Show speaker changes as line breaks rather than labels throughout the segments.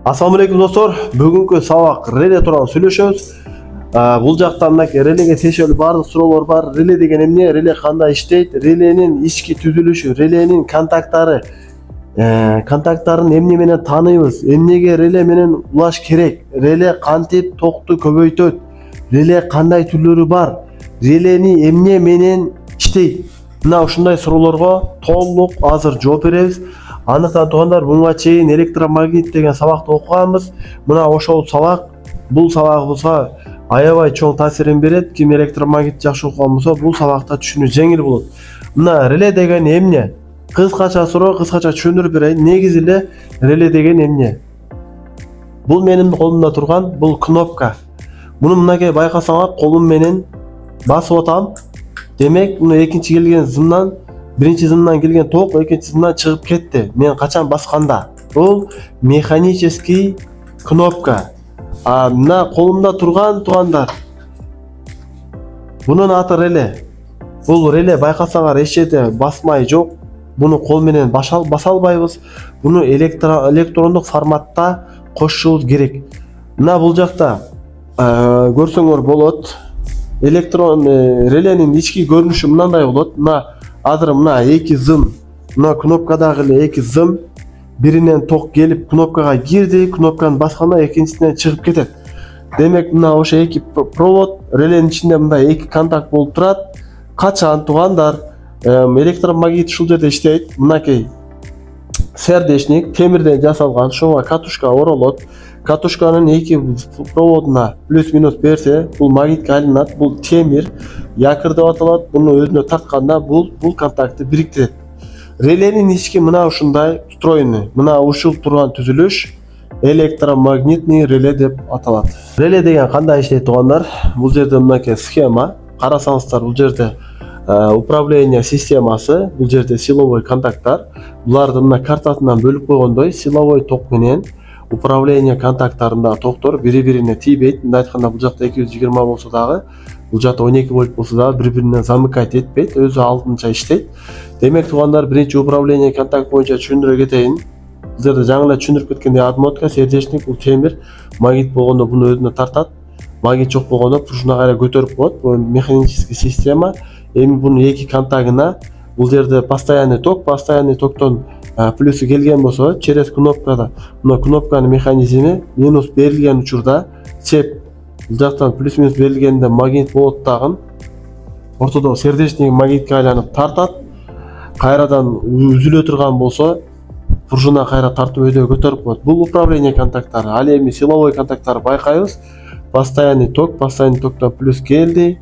Assalamu алейкум достор. Бүгүнкү сабак реле тууралуу сүйлөшөбүз. Бул жакта мынакей релеге тиешелүү баардык суроолор бар. Реле деген эмне? Реле кандай иштейт? Реленин ички түзүлүшү, реленин контакттарын эмне менен тааныйбыз? Эмнеге реле менен улаш керек? Реле кантип токту көбөйтөт? Реле кандай түрлөрү бар? Релени эмне менен иштейт? Мына ушундай суроолорго толук азыр жооп беребиз. Андыктан туугандар, буга чейин электромагнит деген сабакты окуганбыз. Мына ошол сабак, бул сабагыбызга аябай чоң таасирин берет. Ким электромагнит жакшы окуган болсо, бул сабакта түшүнүү жеңил болот. Мына реле деген эмне? Кыскача суроо, кыскача түшүндүрүп берейин. Негизи эле реле деген эмне? Бул менин колумда турган бул кнопка. Муну мынакей байкасаңар, колум менен басып атам. Демек, муну экинчи келген зымдан, биринчи зымдан келген ток экинчи зымдан чыгып кетти. Мен качан басканда. Бул механический кнопка. Мына колумда турган туугандар. Бунун аты реле. Бул реле байкасаңар эч жерде басмай жок. Буну кол менен баса албайбыз. Буну электрондук форматта кошушубуз керек. Мына бул жакта көрсөңөр болот. Реленин ички көрүнүшү мындай болот. Мына азыр мына эки зым, мына кнопкадагы эле эки зым, биринен ток келип кнопкага кирди, кнопканы басканда экинчисинен чыгып кетет. Демек, мына ошо эки провод, реленин ичинде мындай эки контакт болуп турат. Качан туугандар электромагнит ушул жерде иштейт. Мынакей сердечник темирден жасалган, ошого катушка оролот. Катушканын эки проводуна плюс-минус берсе, бул магнитке айланат. Бул темир якыр деп аталат. Буну өзүнө тартканда бул контактты бириктирет. Реленин ички мына ушундай устроенный. Мына ушул турган түзүлүш электромагнитный реле деп аталат. Реле деген кандай иштейт туугандар? Бул жерде мынакей схема. Карасаңыздар, бул жерде управление системасы, бул жерде силовой контакттар. Буларды мына картасынан бөлүп койгондой, силовой ток менен управление контакттарындагы токтор бири-бирине тийбейт. Мындай айтканда, бул жакта 220 болсо дагы, бул жакта 12 вольт болсо дагы бири-биринен замыкать этпейт, өзү алдынча иштейт. Демек туугандар, биринчи управление контакт боюнча түшүндүрө кетейин. Бул жерде жаңы эле түшүндүрүп кеткендей отмотка, сердечник, бул темир, магнит болгондо буну өзүнө тартат. Магнит жок болгондо пружина кайра көтөрүп коет. Бул механический система. Эми бунун эки контагына бул жерде постоянный токтон плюсу келген болсо, через кнопкада, мына кнопканын механизми минус берилген учурда чеп, бул жактан плюс-минус берилгенде магнит болот дагы. Ортодо сердечник магнитке айланып тартат. Кайрадан үзүлө турган болсо, пружина кайра тартып өйдө көтөрүп коет. Бул управление контакттары. Ал эми силовой контакттарды байкайбыз. Постоянный токтон плюс келди.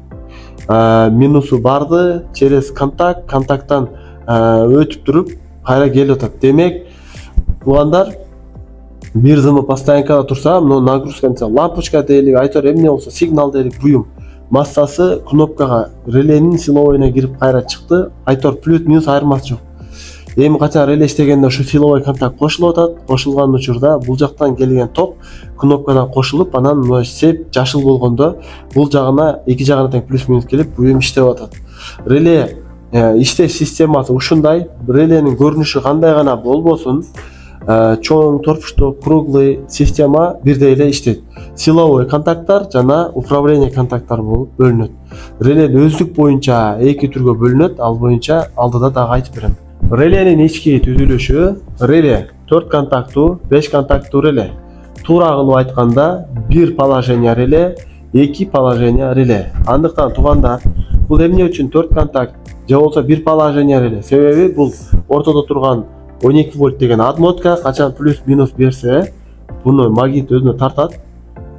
Минусу барды, через контакттан өтүп туруп кайра келип атат. Демек, туугандар, бир зымы постоянкада турса, мына нагрузка лампочка дейли, айтор эмне болсо, сигнал дейли, буюм. Массасы кнопкага реленин силовойуна кирип кайра чыкты. Айтор плюс-минус айырмасы жок. Эми качан реле иштегенде ушу силовой контакт кошулуп атат. Кошулган учурда бул жактан келген ток кнопкадан кошулуп, анан мына сеп жашыл болгондо бул жагына эки жагына тең плюс-минус келип, буюм иштеп атат. Реле иштеш системасы ушундай. Реленин көрүнүшү кандай гана болбосун, чоң, торпуштуу, круглый система бирдей эле иштейт. Силовой контакттар жана управление контакттар болуп бөлүнөт. Реле өздүк боюнча эки түргө бөлүнөт, ал боюнча алдыда дагы айтып берем. Реленин ички түзүлүшү: реле 4 контактуу, 5 контактуу реле. Туура кылып айтканда, 1 положение реле, 2 положение реле. Андыктан туугандар, бул эмне үчүн 4 контакт же болсо 1 положение реле? Себеби бул ортодо турган 12 вольт деген отмотка качан плюс-минус берсе, буну магнит өзүнө тартат,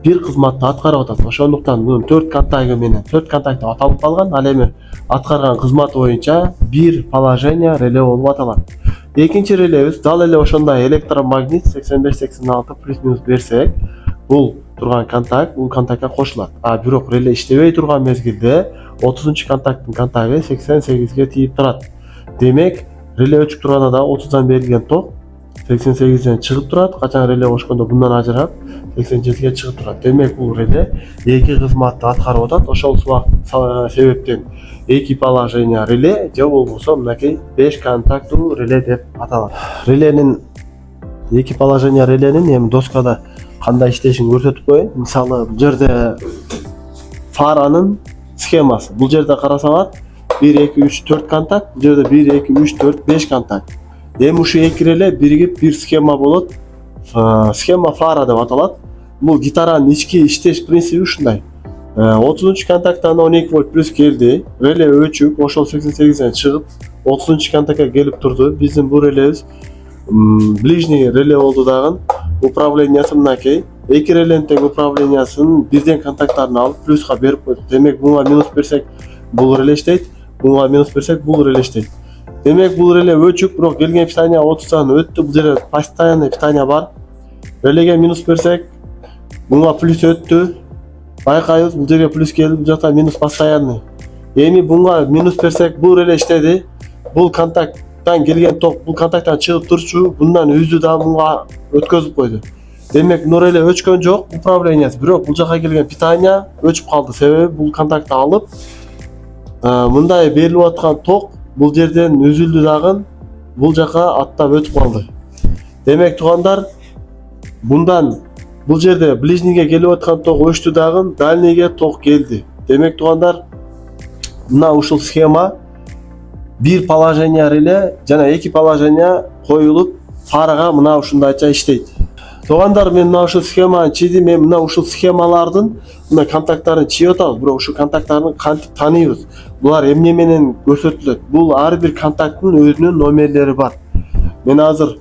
бир кызматты аткарып атат. Ошондуктан мунун 4 контагы менен 4 контакт аталып калган. Ал эми аткарган кызматы боюнча 1 положение реле болуп аталат. Экинчи релебиз дал эле ошондой электромагнит 85-86 плюс-минус берсек, бул турган контакт бул контактка кошулат. Бирок реле иштебей турган мезгилде 30-чы контакттын контагы 88ге тийип турат. Демек, реле өчүп турганда да 30дан берилген ток 88ден чыгып турат. Качан реле кошкондо bundan ажырап 87ге чыгып турат. Демек, бул реле эки кызматты аткарып атат. Ошол себептен эки положение реле же болбосо мынакей 5 контактуу реле деп аталат. Реленин эки положение реленин эми доскада кандай иштешин көрсөтүп коеюн. Мисалы бул жерде фаранын схемасы. Бул жерде карасаңар 1 2 3 4 контакт, бул жерде 1 2 3 4 5 контакт. Эми ушу эки реле биригип бир схема болот. Схема фара деп аталат. Бул гитаранын ички иштеш принциби ушундай. 30-контакттан 12 вольт плюс келди. Реле өчүп, ошол 88ден чыгып 30-контактка келип турду. Биздин бул релебиз ближний реле болду дагы. Управлениясы мынакей. Эки реленин тең управлениясын бирден контакттарын алып плюска берип койду. Демек буга минус берсек бул реле иштейт, буга минус берсек бул реле иштейт. Демек бул реле өчүп, бирок келген питание 30-дан өттү. Бул жерде постоянный питание бар. Релеге минус берсек буга плюс өттү. Байкайбыз, бул жерге плюс келди, бул жакта минус постоянный. Эми буга минус берсек бул реле иштеди. Бул контакттан келген ток бул контакттан чыгып турчу, bundan үздү да буга өткөзүп койду. Демек бул реле өчкөн жок, управлениясы. Бирок бул жака келген питание өчүп калды. Себеби бул контактты алып мындай берилип аткан ток бул жерден үзүлдү дагы, бул жака аттап өтүп калды. Демек туугандар, бул жерде ближнийге келип аткан ток өчтү дагы, дальнийге ток келди. Демек туугандар, мына ушул схема бир положение реле жана эки положение коюлуп фарага мына ушундайча иштейт. Туугандар, мен мына ушул схеманы чийдим. Мен мына ушул схемалардын мына контакттарын чийип атабыз, бирок ушул контакттарын кантип таанойбуз? Булар эмне менен көрсөтүлөт? Бул ар бир контакттын өзүнүн номерлери бар. Мен азыр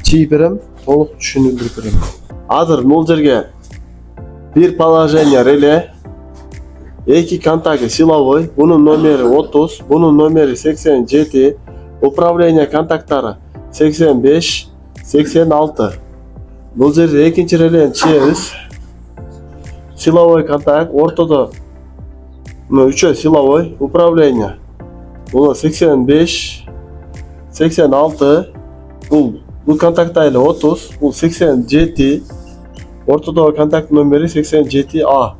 чийип берем, толук түшүндүрүп берем. Азыр бул жерге бир положение реле, эки контакты силовой, бунун номери 30, бунун номери 87, управление контакттары 85, 86. Бул жерде экинчи релени чийебиз. Силовой контакт, ортодо үчөө силовой, управление. Бул 85, 86, бул контакт айылы 30, бул 87, ортодо контакт номери 87А.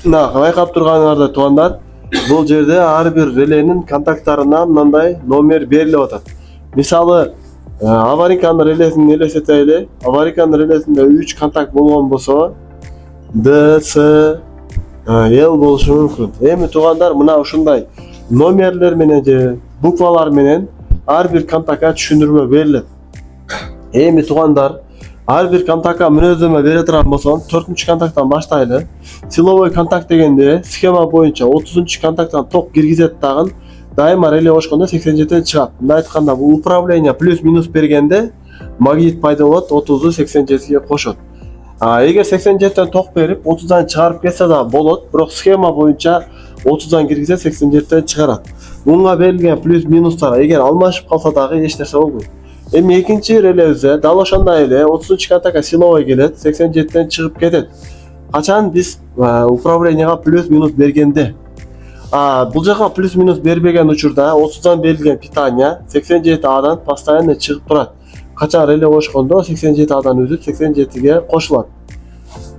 Мына байкап турганыңарда туугандар, бул жерде ар бир реленин контакттарына мындай номер берилип атат. Мисалы, аварийканын релесин элестетели. Аварийканын релесинде 3 контакт болгон болсо, D, C, L болушу мүмкүн. Эми туугандар, мына ушундай номерлер менен же буквалар менен ар бир контактка түшүндүрмө берилет. Эми туугандар, ар бир контактка мүнөздөмө бере турган болсом, 4-контакттан баштайлы. Силовой контакт дегенде схема боюнча 30-контакттан ток киргизет дагы, дайыма реле ошкондо 87ден чыгат. Мындай айтканда, бул управление плюс-минус бергенде магнит пайда болот, 30-ду 87ге кошот. Эгер 87ден ток берип 30дан чыгарып кетсе да болот, бирок схема боюнча 30дан киргизе 87ден чыгарат. Буга берилген плюс-минустар эгер алмашып калса дагы эч нерсе болбойт. Эми экинчи релебизде дал ошондой эле 30-контактка силовой келет, 87ден чыгып кетет. Качан биз управленияга плюс-минус бергенде. Бул жака плюс-минус бербеген учурда 30дан берилген питание 87Адан постоянно чыгып турат. Качан реле кошкондо 87Адан үзүп 87ге кошулат.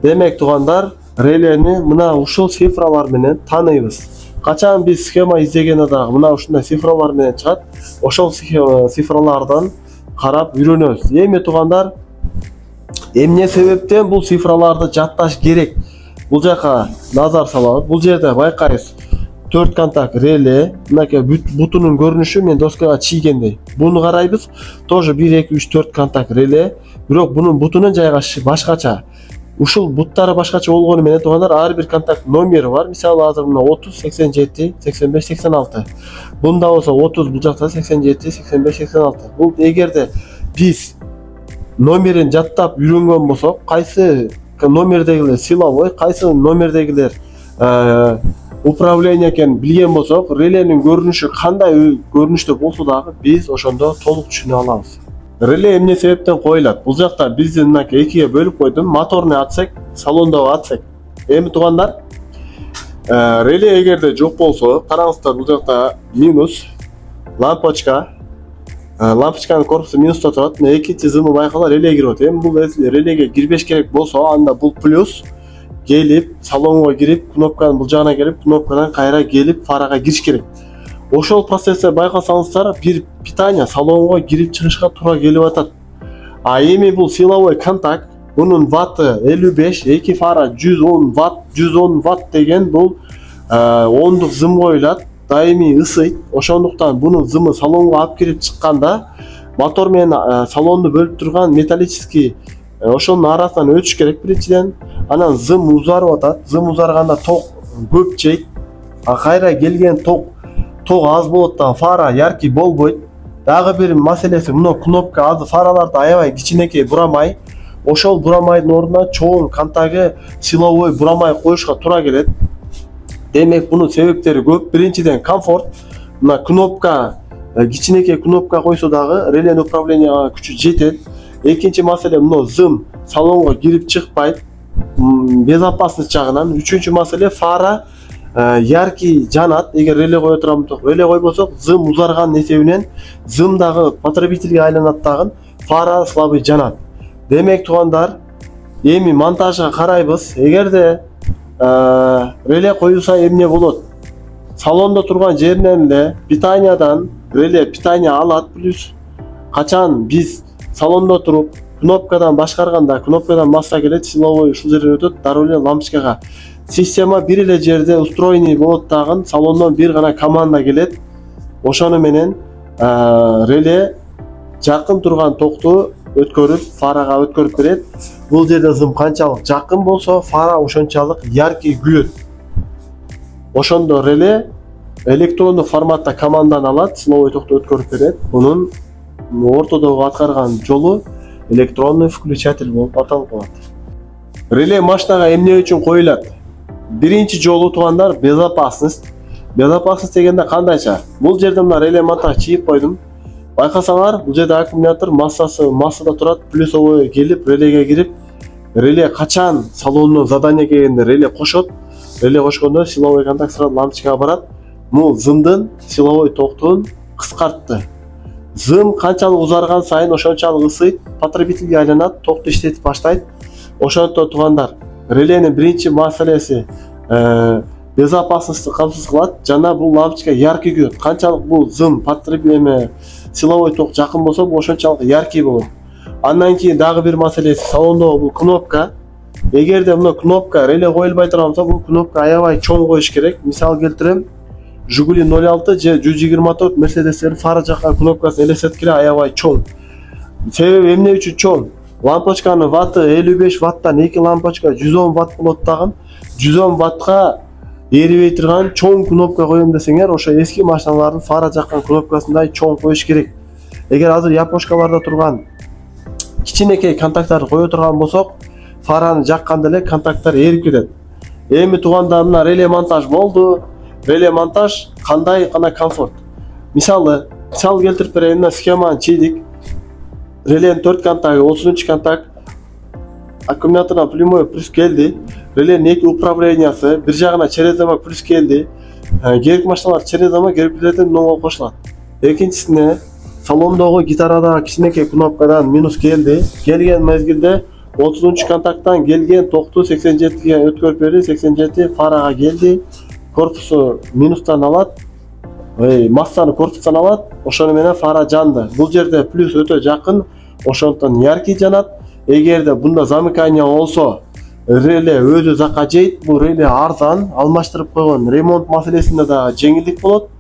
Демек туугандар, релени мына ушул цифралар менен тааныйбыз. Качан биз схема издегенде дагы мына ушундай цифралар менен чыгат. Ошол цифралардан карап үйрөнөбүз. Эми туугандар, эмне себептен бул цифраларды жатташ керек? Бул жака назар салабыз. Бул жерде байкайбыз. 4 контакт реле, мынакей бутунун көрүнүшү мен доскага чийгендей. Буну карайбыз. Тоже 1 2 3 4 контакт реле, бирок бунун бутунун жайгашы башкача. Ушул буттары башкача болгону менен туугандар, ар бир контакт номери бар. Мисалы азыр мына 30, 87, 85, 86. Бунда болсо 30, бул жакта 87, 85, 86. Бул эгерде биз номерин жаттап үйрөнгөн болсок, кайсы номердегилер силовой, кайсы номердегилер управление экенин билген болсок, реленин көрүнүшү кандай көрүнүштө болсо дагы биз ошондо толук түшүнө алабыз. Реле эмне себептен коюлат? Бул жакта биздин мынакей экиге бөлүп койдум. Моторный отсек, салондогу отсек. Эми туугандар, реле эгерде жок болсо, караңыздар, бул жакта минус лампочка. Лампочканын корпусу минуста турат. Экинчи зымы байкала реле кирип атат. Эми бул релеге кирбеш керек болсо, анда бул плюс келип, салонго кирип, кнопканын бул жагына келип, кнопкадан кайра келип, фарага кириш керек. Ошол процессте байкасаңыздар, бир питание салонго кирип чыгышка туура келип атат. А эми бул силовой контакт, bunun wattı 55, 2 fara 110 watt, 110 watt деген бул ондук зым коюлат, даими ысыйт. Ошондуктан bunun зымы салонго алып кирип чыкканда мотор менен салонду бөлүп турган металлический ошонун арасынан өтүш керек биринчиден. Анан зым узарып атат. Зым узарганда ток көп чейт. Кайра келген ток аз болот да фара яркий болбойт. Дагы бир маселеси мына кнопка азыр фараларды аябай кичинекей бурамай. Ошол бурамайдын ордуна чоң контагы силовой бурамай коюшка туура келет. Демек бунун себептери көп. Биринчиден комфорт. Мына кнопка кичинекей кнопка койсо дагы реле управленияга күчү жетет. Экинчи маселе мына зым салонго кирип чыкпайт. Безопасность жагынан. Үчүнчү маселе фара яркий жанат. Эгер реле кое турабыз, реле койбосок зым узарган эсебинен зым дагы потребительге айланат дагы фара слабый жанат. Демек туугандар, эми монтажга карайбыз. Эгерде реле коюлса эмне болот? Салондо турган жеринен эле питаниядан реле питания алат. Плюс качан биз салондо туруп кнопкадан башкарганда кнопкадан масса келет, силовой ушул жерден өтөт, дароо эле лампочкага. Система бир эле жерде устроенный болот дагы, салондон бир гана команда келет. Ошону менен реле жакын турган токту өткөрүп, фарага өткөрүп берет. Бул жерде зым канчалык жакын болсо, фара ошончалык яркий күлөт. Ошондо реле электрондук форматта команданы алат, силовой токту өткөрүп берет. Бунун ортодогу аткарган жолу электронный включатель болуп аталып калат. Реле машинага эмне үчүн коюлат? Биринчи жолу туугандар, безопасность. Безопасность дегенде кандайча? Бул жерде мына реле монтаж чийип койдум. Байкасаңар, бул жерде аккумулятор массада турат, плюсовой келип, релеге кирип, реле качан салондон задание келгенде реле кошот. Реле кошкондо силовой контакт сразу лампочкага барат. Бул зымдын силовой токтун кыскартты. Зым канчалык узарган сайын ошончалык ысыйт, потребительге айланат, токту иштетип баштайт. Ошондо туугандар, реленин биринчи маселеси безопасностьты камсыз кылат. Жана бул лампочка яркий күрөт. Канчалык бул зым потребителге силовой ток жакын болсо, ошончалык яркий болот. Андан кийин дагы бир маселеси, салондогу бул кнопка. Эгерде мына кнопка реле коюлбай турган болсо, бул кнопка аябай чоң коюш керек. Мисал келтирем, Жигули 06 же 124 Мерседестердин фара жакка кнопкасын элестеткиле аябай чоң. Себеби эмне үчүн чоң? Лампочканын ватты 55 ваттан 2 лампочка 110 ватт болот дагы. 110 ваттка эрибей турган чоң кнопка коем десеңер, ошо эски машиналардын фара жаккан кнопкасындай чоң коюш керек. Эгер азыр япошкаларда турган кичинекей контакттарды кое турган болсок, фараны жакканда эле контакттар эрип кетет. Эми туугандар, мына реле монтаж болду. Реле монтаж кандай гана комфорт. Мисал келтирип берейин, мына схеманы чийдик. Реленин 4 контагы, 30 контакт. Аккумуляторуна прямой плюс келди. Реленин 2 управлениясы, бир жагына через замок плюс келди. Керек машиналар через замок, керектелерден нолго кошулат. Экинчисине салондогу гитарада кичинекей кнопкадан минус келди. Келген мезгилде 30 контакттан келген токту 87ге өткөрүп берди. 87 фарага келди. Корпусу минустан алат, массаны корпустан алат, ошону менен фара жанды. Бул жерде плюс өтө жакын, ошондон яркий жанат. Эгерде бунда замыкание болсо, реле өзү закка жейт. Бул реле арзан, алмаштырып койгон, ремонт маселесинде да жеңилдик болот.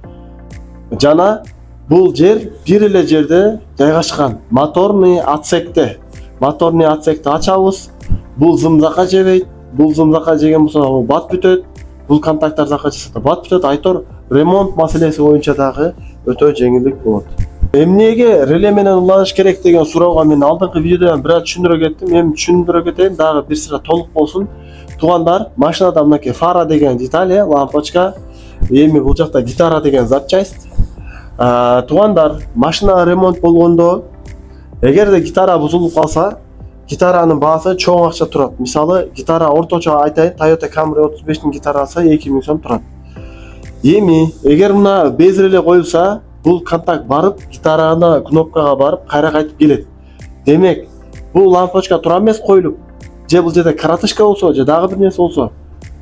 Жана бул жер бир эле жерде жайгашкан. Моторный отсекте. Моторный отсекти ачабыз. Бул зым закка жебейт. Бул зым закка жеген болсо бат бүтөт. Бул контакттар закка жаса бат бүтөт. Айтор ремонт маселеси боюнча дагы өтө жеңилдик болот. Эмнеге реле менен уланыш керек деген суроого мен алдыңкы видеодон бир аз түшүндүрө кеттим. Эми түшүндүрө кетейин, дагы бир сыра толук болсун. Туугандар, машинада мынакей фара деген деталь, лампочка, эми бул жакта гитара деген запчасть. Туугандар, машина ремонт болгондо эгерде гитара бузулуп калса, гитаранын баасы чоң акча турат. Мисалы, гитара орточо айтайын, Toyota Camry 35-тин гитарасы 2000 сом турат. Эми эгер мына без реле коюлса, бул контакт барып, гитараны кнопкага барып, кайра кайтып келет. Демек, бул лампочка тура эмес коюлуп, же бул жерде каратышка болсо, же дагы бир нерсе болсо,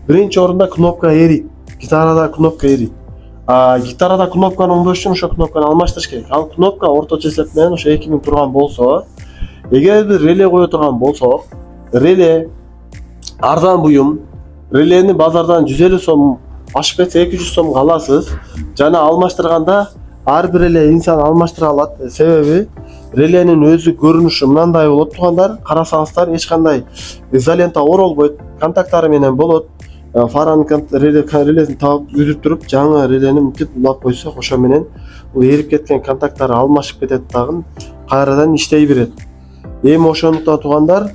биринчи орунда кнопка эрийт, гитарада кнопка эрийт. Гитарада кнопканы оңдош үчүн ошо кнопканы алмаштырыш керек. Ал кнопка орточо эсеп менен ошо 2000 турган болсо, Эгер бир реле кое турган болсок, реле арзан буюм. Релени базардан 150 сом, ашып кетсе 200 сомго аласыз. Жана алмаштырганда ар бир эле инсан алмаштыра алат. Себеби реленин өзү көрүнүшү мындай болот туугандар. Карасаңыздар эч кандай изолента оролбойт, контакттары менен болот. Фаранын релесин таап үзүп туруп, жаңы релени мынтип улап койсок, ошо менен бул эрип кеткен контакттары алмашып кетет дагы, кайрадан иштей берет. Эми ошондуктан туугандар,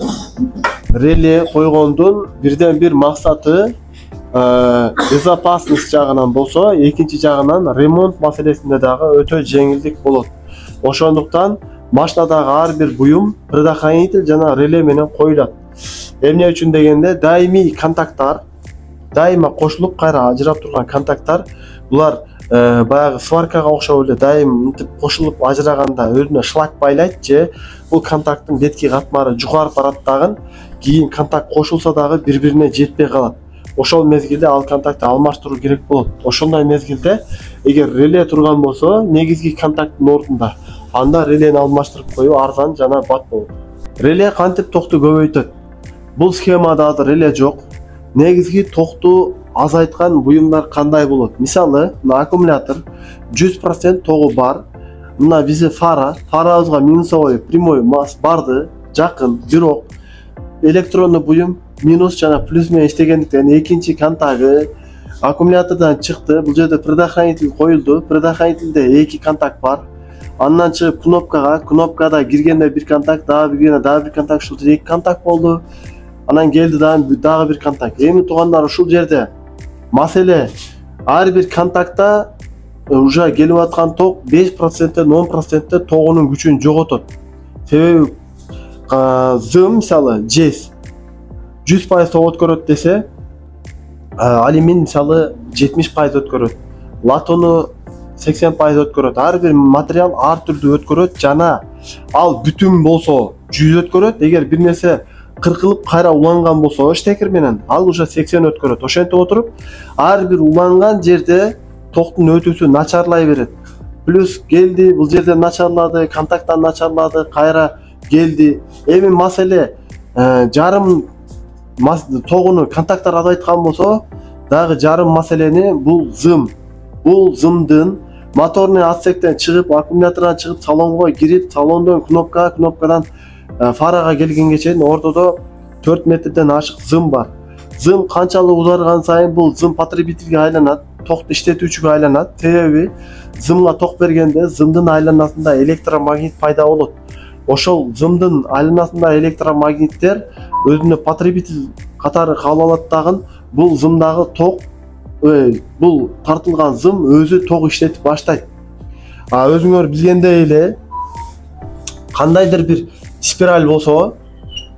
реле койгондун бирден бир максаты безопасность жагынан болсо, экинчи жагынан ремонт маселесинде дагы өтө жеңилдик болот. Ошондуктан машинадагы ар бир буюм предохранитель жана реле менен коюлат. Эмне үчүн дегенде, даимий контакттар, дайыма кошулуп кайра ажырап турган контакттар, булар баягы сваркага окшоп эле дайым мынтип кошулуп ажыраганда өзүнө шлак байлайт же бул контакттын бетки катмары жугарып барат дагы, кийин контакт кошулса дагы бири-бирине жетпей калат. Ошол мезгилде ал контактты алмаштыруу керек болот. Ошондой мезгилде эгер реле турган болсо, негизги контакттын ордунда, анда релени алмаштырып коюу арзан жана бат болот. Реле кантип токту көбөйтөт? Бул схемада да реле жок. Негизги токту азайткан буюмдар кандай болот? Мисалы, аккумулятор 100% тогу бар. Мына бизе фарабызга минусовой прямой мас барды, жакын, бирок электрондуу буюм минус жана плюс менен иштегендиктен экинчи контагы аккумулятордон чыкты. Бул жерде предохранитель коюлду. Предохранительде 2 контакт бар. Андан чыгып кнопкада киргенде бир контакт, дагы бир контакт, ушул 2 контакт болду. Анан келди дагы бир контакт. Эми туугандар, ушул жерде маселе ар бир контактта уже келип аткан ток 5%, 10% тогунун күчүн жоготот. Себеби зым, мисалы, 100% ток өткөрөт десе, алюмин мисалы 70% өткөрөт. Латону 80% өткөрөт. Ар бир материал ар түрдүү өткөрөт жана ал бүтүн болсо 100 өткөрөт. Эгер бир нерсе кыркылып кайра уланган болсо штекер менен, ал уже 80 өткөрөт. Ошентип отуруп, ар бир уланган жерде токтун өтүүсү начарлай берет. Плюс келди, бул жерде начарлады, контакттан начарлады, кайра келди. Эми маселе жарым тогуну контакттар азайткан болсо, дагы жарым маселени бул зым. Бул зымдын моторный отсектен чыгып, аккумулятордан чыгып, салонго кирип, салондон кнопкадан фарага келгенге чейин ортодо 4 метрден ашык зым бар. Зым канчалык узарган сайын бул зым потребительге айланат, токту иштетүүчүгө айланат. Себеби зымга ток бергенде зымдын айланасында электромагнит пайда болот. Ошол зымдын айланасында электромагниттер өзүнө потребитель катары кабыл алат дагы, бул зымдагы ток, бул тартылган зым өзү ток иштетип баштайт. Өзүңөр билгендей эле, кандайдыр бир спираль болсо,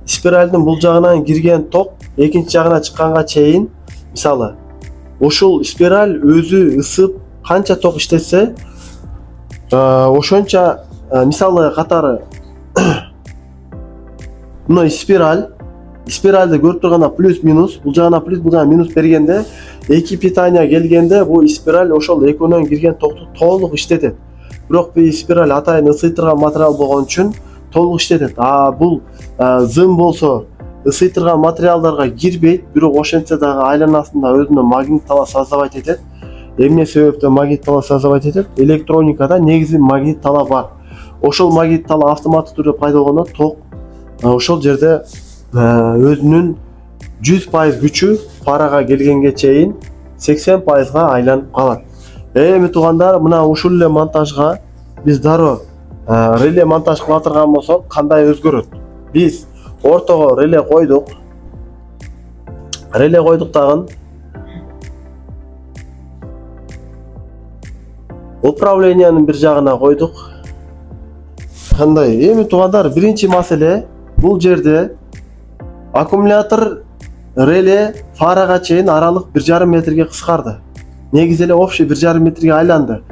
спиральдин бул жагынан кирген ток экинчи жагына чыкканга чейин, мисалы, ошол спираль өзү ысып канча ток иштетсе, ошонча, мисалы катары мына спиральды көрүп турганда плюс-минус, бул жагына плюс, бул жагына минус бергенде, эки питания келгенде бул спираль ошол экөөнөн кирген токту толук иштетет. Бирок бул спираль атайын ысыйтырган материал болгон үчүн толук иштетет. Бул зым болсо ысыйтырган материалдарга кирбейт, бирок ошентсе дагы айланасында өзүнө магнит тала создавать этет. Эмне себептен магнит тала создавать этет? Электроникада негизи магнит тала бар. Ошол магнит тала автоматтык түрдө пайда болгондо ток ошол жерде өзүнүн 100% күчү фарага келгенге чейин 80%га айланып калат. Эми туугандар, мына ушул эле монтажга биз дароо реле монтаж кыла турган болсок, кандай өзгөрөт? Биз ортого реле койдук. Реле койдук дагы. Управленияны бир жагына койдук. Кандай? Эми туугандар, биринчи маселе бул жерде аккумулятор реле фарага чейин аралык 1,5 метрге кыскарды. Негизи эле общий 1,5 метрге айланды.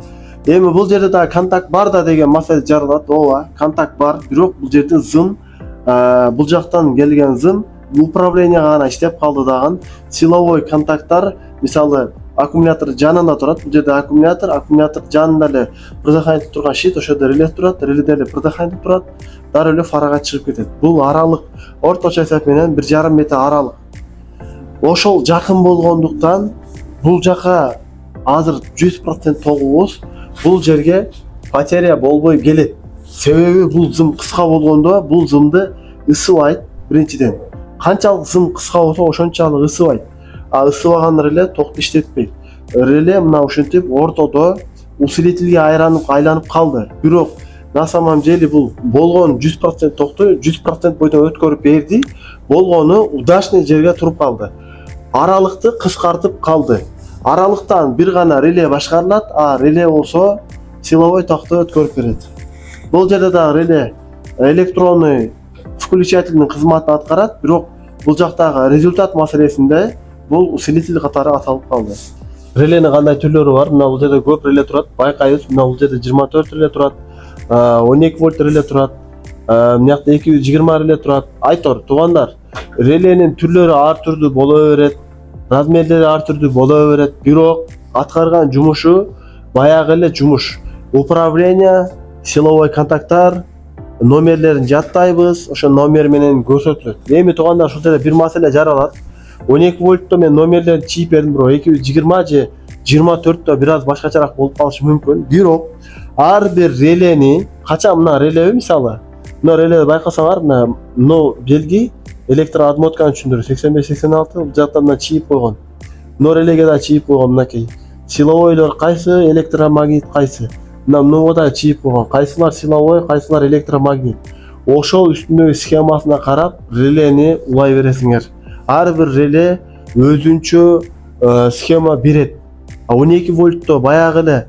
Эми бул жерде да контакт бар да деген маселе жаралат. Ооба, контакт бар, бирок бул жерде зым, бул жактан келген зым управленияга гана иштеп калды дагы. Силовой контакттар, мисалы, аккумулятор жанында турат. Бул жерде аккумулятор жанында эле предохранитель турган щит, ошо жерде реле турат, реледе эле предохранитель турат. дароо эле фарага чыгып кетет. Бул аралык орточо эсеп менен 1,5 метр аралык. Ошол жакын болгондуктан бул жака азыр 100% тогубуз бул жерге потеря болбой келет. Себеби бул зым кыска болгондо бул зымды ысыбайт биринчиден. Канчалык зым кыска болсо ошончалык ысыбайт. А ысыбаган реле токту иштетпейт. Реле мына ушинтип ортодо усилителге айланып калды. Бирок на самом деле бул болгон 100% токту 100% бойдон өткөрүп берди. Болгону удачный жерге туруп калды. Аралыкты кыскартып калды. Аралыктан бир гана реле башкарылат, а реле болсо силовой токту өткөрүп берет. Бул жерде да реле электронный включательный кызматын аткарат, бирок бул жактагы результат маселесинде бул усилитель катары аталып калды. Реленин кандай түрлөрү бар? Мына бул жерде көп реле турат. Байкайбыз, мына бул жерде 24 реле турат, 12 вольт реле турат, мынакта 220 реле турат. Айтор, туугандар, реленин түрлөрү ар түрдүү боло берет, размерлери ар түрдүү боло берет, бирок аткарган жумушу баягы эле жумуш. Управление, силовой контакттар, номерлерин жаттайбыз, ошо номер менен көрсөтүлөт. Эми туугандар, ушул жерде бир маселе жаралат. 12 вольтто мен номерлерин чийип бердим, бирок 220 же 24 бир аз башкачараак болуп калышы мүмкүн. Бирок ар бир релени, качан мына релеби мисалы, мына реледи байкасаңар, мына белги электроотмотканы түшүндүрөт. 85-86 бул жакта мына чийип койгон. Мына релеге да чийип койгон мынакей. Силовойлор кайсы, электромагнит кайсы? Мына да чийип койгон. Кайсылар силовой, кайсылар электромагнит. Ошол үстүндөгү схемасына карап релени улай бересиңер. Ар бир реле өзүнчө схема берет. 12 вольтто баягы эле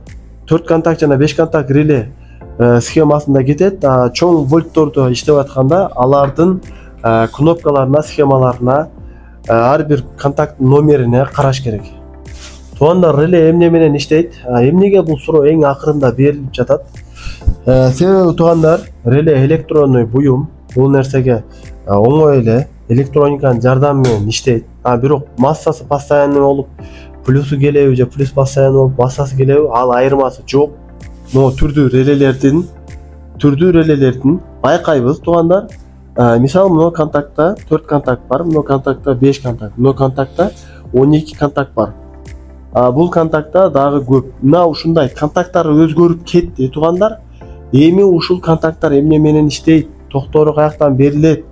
4 контакт жана 5 контакт реле схемасында кетет. Чоң вольттордо иштеп атканда алардын кнопкаларына, схемаларына, ар бир контакт номерине караш керек. Туугандар, реле эмне менен иштейт? Эмнеге бул суроо эң акырында берилип жатат? Себеби туугандар, реле электронный буюм. Бул нерсеге оңой эле электрониканын жардамы менен иштейт. Бирок массасы постоянный болуп, плюсу келеби же плюс постоянный болуп, массасы келеби, ал айырмасы жок. Могу түрдүү релелердин байкайбыз туугандар. Мисалы, мына контактта 4 контакт бар, мына контактта 5 контакт, мына контактта 12 контакт бар. Бул контактта дагы көп. Мына ушундай контакттар өзгөрүп кетти туугандар. Эми ушул контакттар эмне менен иштейт? Токтору каяктан берилет?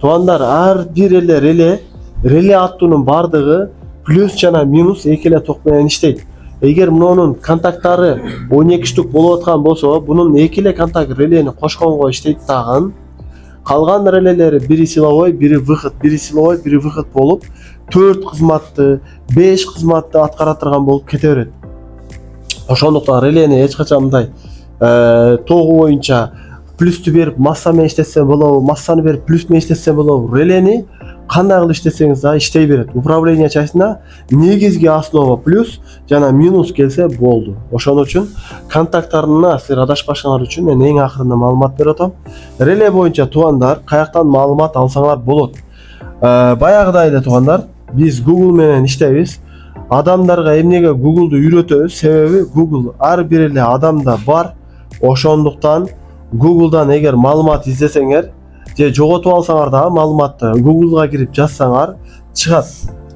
Туугандар, ар бир реле аттуунун бардыгы плюс жана минус эки эле ток менен иштейт. Эгер мунун контакттары 12 штук болуп аткан болсо, бунун эки эле контакт релени кошконго иштейт дагы. Калган релелери бири силовой, бири выход, бири силовой, бири выход болуп 4 кызматты, 5 кызматты аткара турган болуп кете берет. Ошондуктан релени эч качан мындай тогу боюнча плюсту берип масса менен иштетсем болобу, массаны берип плюс менен иштетсем болобу, релени кандай кылып иштетсеңиз да иштей берет. Управление частина негизги основа плюс жана минус келсе болду. Ошон үчүн контакттарына силер адашпашыңар үчүн мен эң акырында маалымат берип атам. Реле боюнча туугандар каяктан маалымат алсаңар болот. Баягыдай эле туугандар, биз Google менен иштейбиз. Адамдарга эмнеге Google'ду үйрөтөбүз? Себеби Google ар бир эле адамда бар. Ошондуктан Google'дан эгер маалымат издесеңер же жоготуп алсаңар дагы маалыматты Google'га кирип жазсаңар чыгат.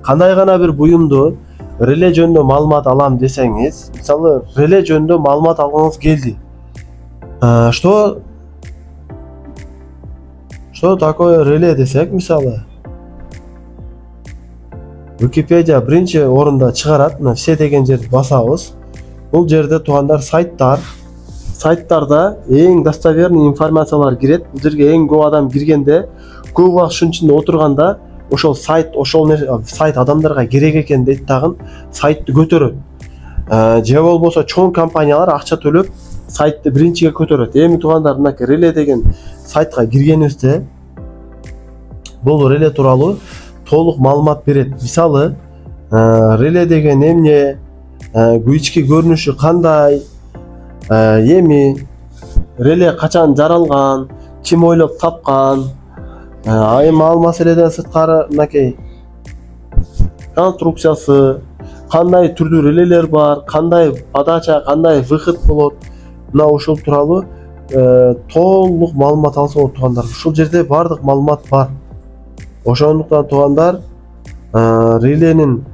Кандай гана бир буюмду реле жөнүндө маалымат алам десеңиз, мисалы реле жөнүндө маалымат алгыңыз келди. Что такое реле десек, мисалы Википедия биринчи орунда чыгарат. Мына все деген жерди басабыз. Бул жерде туугандар сайттарда эң достоверный информациялар кирет. Бул жерге эң көп адам киргенде, көп убакыт ушунун ичинде отурганда, ошол сайт адамдарга керек экен дейт дагы сайтты көтөрөт. Же болбосо чоң компаниялар акча төлөп сайтты биринчиге көтөрөт. Эми туугандар, мынакей реле деген сайтка киргенибизде бул реле тууралуу толук маалымат берет. Мисалы, реле деген эмне, ички көрүнүшү кандай, эми реле качан жаралган, ким ойлоп тапкан, эми ал маселеден сырткары мынакей конструкциясы, кандай түрдүү релелер бар, кандай подача, кандай выход болот, мына ушул тууралуу толук маалымат алса болот туугандар. Ушул жерде бардык маалымат бар. Ошондуктан туугандар, реленин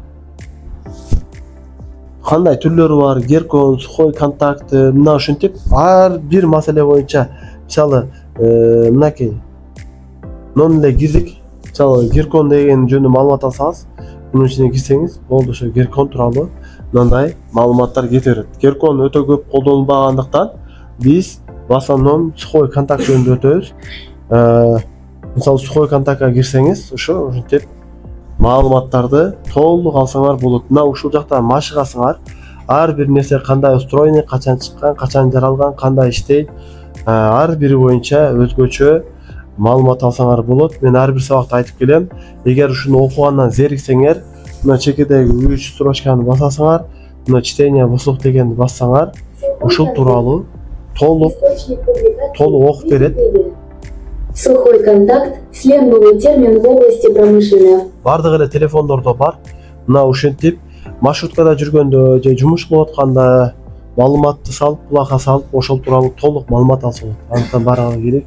кандай түрлөрү бар, геркон, сухой контакт, мына ушинтип ар бир маселе боюнча, мисалы, мынакей нон эле кирдик. Мисалы, геркон деген жөнүндө маалымат алсаңыз, мунун ичине кирсеңиз болду, ошо геркон тууралуу мындай маалыматтар кете берет. Геркон өтө көп колдонулбагандыктан биз в основном сухой контакт жөнүндө өтөбүз. Мисалы, сухой контактка кирсеңиз, ушинтип маалыматтарды толук алсаңар болот. Мына ушул жакта машыгасыңар. Ар бир нерсе кандай устроение, качан чыккан, качан жаралган, кандай иштейт, ар бири боюнча өзгөчө маалымат алсаңар болот. Мен ар бир сабакта айтып келем. Эгер ушуну окугандан зериксеңер, мына чекедеги 3 строчканы басасыңар, мына чтение вслух дегенди бассаңар, ушул тууралуу толук окуп берет.
Сухой контакт – сленговый термин в области промышленной.
Бардык эле телефондордо бар. Мына ушинтип маршруткада жүргөндө же жумуш кылып атканда маалыматты салып, кулакка салып, ошол тууралуу толук маалымат алса болот. Андыктан баарыгы керек.